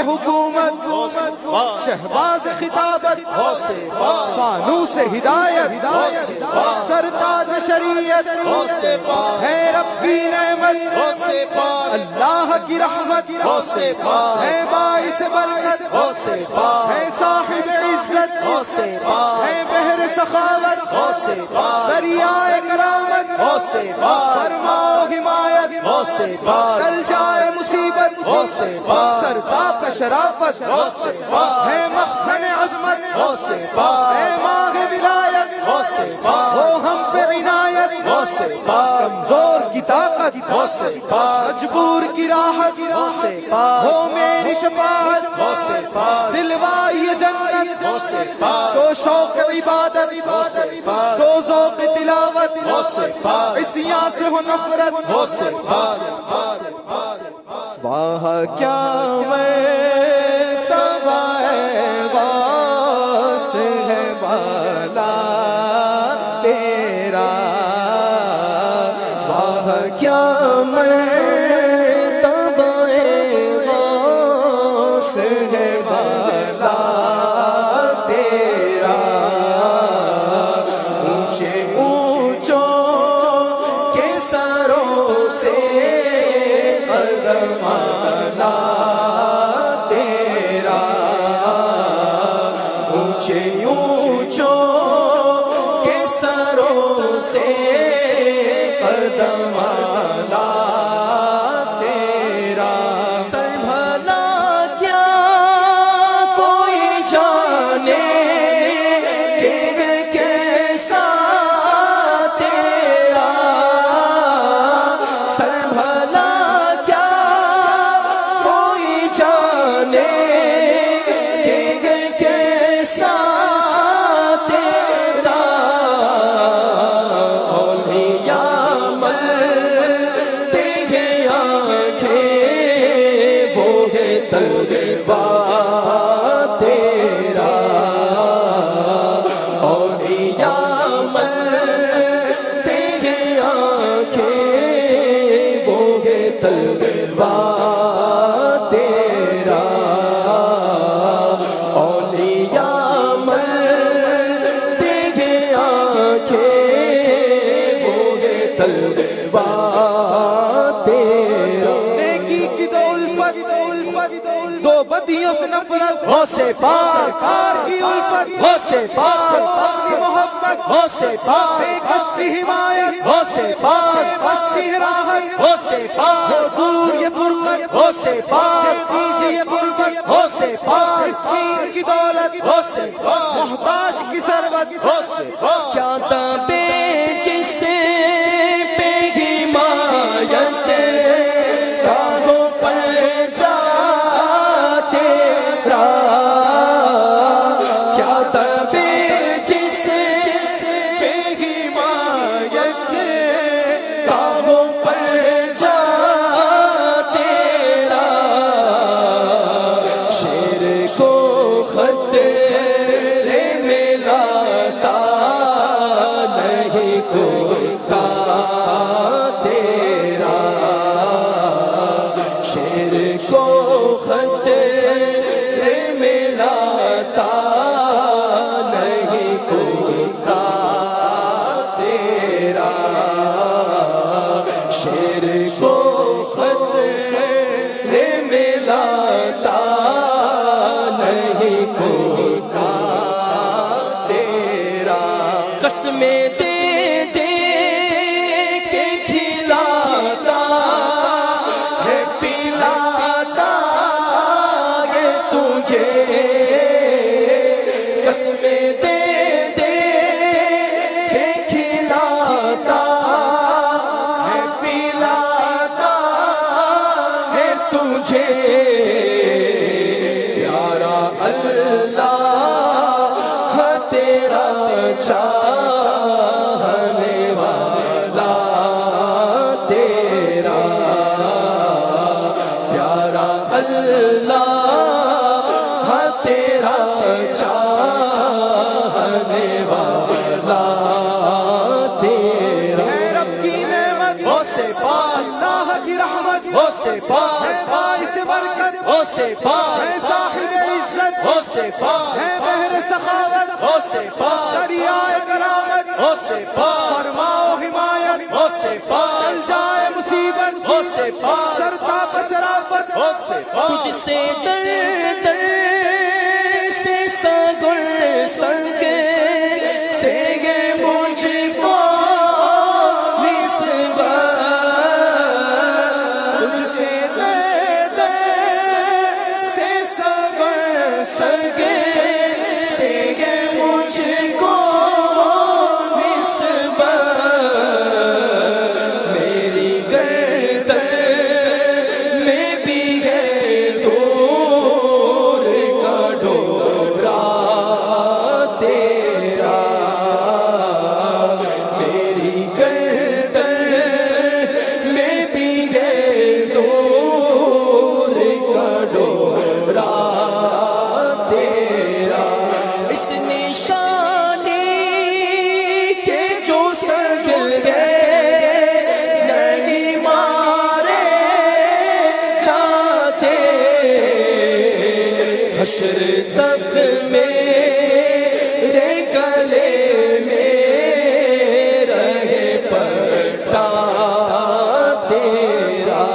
حکومت شہباز خطابت فانوس ہدایت سرتاج شریعت ہے رب کی نعمت اللہ کی رحمت ہے باعث برکت ہے صاحب عزت ہے بحر سخاوت دریائے کرامت فرما و حمایت چل جائے مصیبت سرتاپ شرافت ہے مخزن عظمت ہے ماغ ولایت ہو ہم پہ عنایت کمزور کی طاقت مجبور کی راحت ہو میری شفاعت دلوائی جنت تو شوق عبادت تو ذوق تلاوت عصیاں سے ہو نفرت واہ کیا مرتبہ غوث ہے والا تیرا واہ کیا مرتبہ غوث ہے والا تیرا اونچے اونچوں کے سروں سے قدم آنا تیرا اونچے اونچوں کے سروں سے قدم آنا تیرا سنبھلا کیا کوئی جانے کہ کیسا تیرا سنبھلا دو بدیوں سے نفرت ہو سے پار کار کی الفت ہو سے پار کی محبت ہو سے پار بس کی حمایت ہو سے پار بس کی راحت ہو سے پار دور یہ فرقت ہو سے پار کیجیے غربت ہو سے پار مسکین کی دولت ہو سے پار محتاج کی ثروت ہو سے پار کیا تابے جس پہ حمایت قسمیں دے دے کے کھلاتا ہے پلاتا ہے تجھے قسمیں دے دے کے کھلاتا ہے پلاتا ہے تجھے پیارا اللہ تیرا چاہنے والا تیرا پیارا اللہ تیرا چاہنے والا تیرا رب کی نعمت ہو سے پاس اللہ کی رحمت ہو سے پاس باعث برکت غوثِ پاک ہے صاحب عزت غوثِ پاک ہے بحر سخاوت غوثِ پاک دریائے کرامت غوثِ پاک فرماؤ حمایت غوثِ پاک چل جائے مصیبت غوثِ پاک سرتا شرافت غوثِ پاک تجھ سے در در سے ساگر سنگے سیگے مجھ کو نسبت تجھ سے دے سے ساگر سنگے سیگے مجھ کو نسبت میری گردن میں بھی ہے دور کا ڈورا تیرا میری گردن میں بھی ہے دور کا ڈورا تیرا اس نشانی کے جو سنگ گئے نہیں مارے جاتے حشر تک میرے گلے میں رہے پٹا تیرا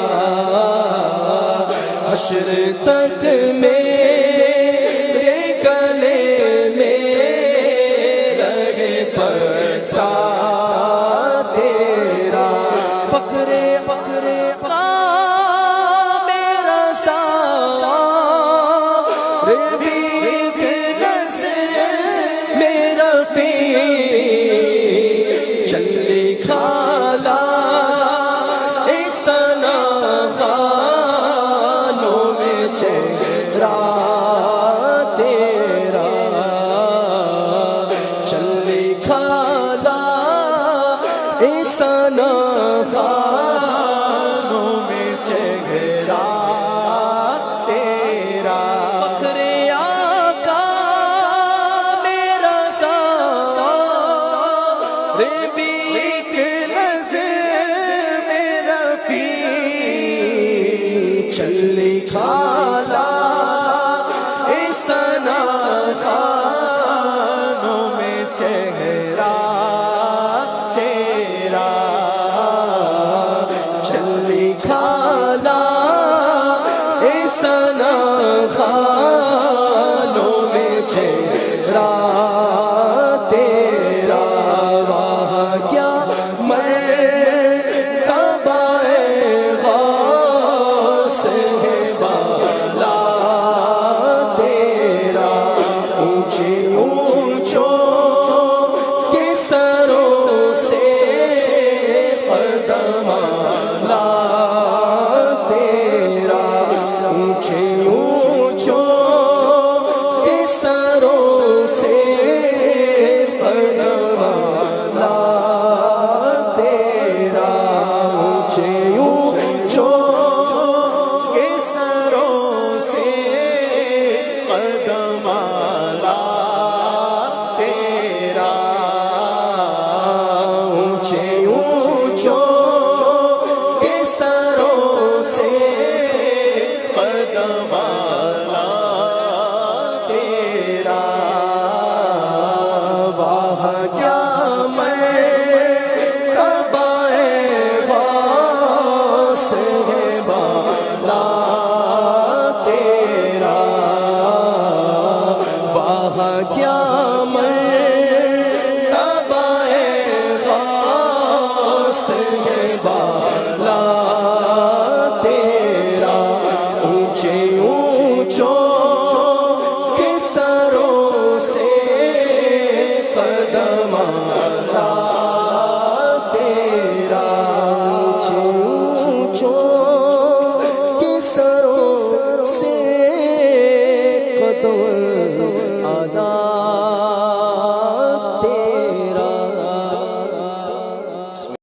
حشر تک میرے گلے میں رہے پٹا تیرا فخر کا میرا سار بھی ایک نظر میرا فی چلی کھالا ایسانا خانوں میں چہرہ تیرا چلی کھالا ایسانا خانوں میں چہرہ تیرا فخر آقا میرا سار بھی ایک نظر میرا فی چلی کھالا ایسانا خانوں میں چہرہ تیرا چلی کھالا ایسانا خانوں میں چہرہ تیرا وہاں کیا مرتبہ غوث ہے بالا تیرا اونچے اونچوں کے سروں سے قدم آلا تیرا اونچے اونچوں کے سروں سے قدم آلا تیرا اونچے اونچوں کے سروں سے قدم آلا تیرا اونچے اونچوں کے سروں سے قدم آلا تیرا واہ کیا مرتبہ غوث ہے بالا تیرا واہ کیا مرتبہ غوث ہے بالا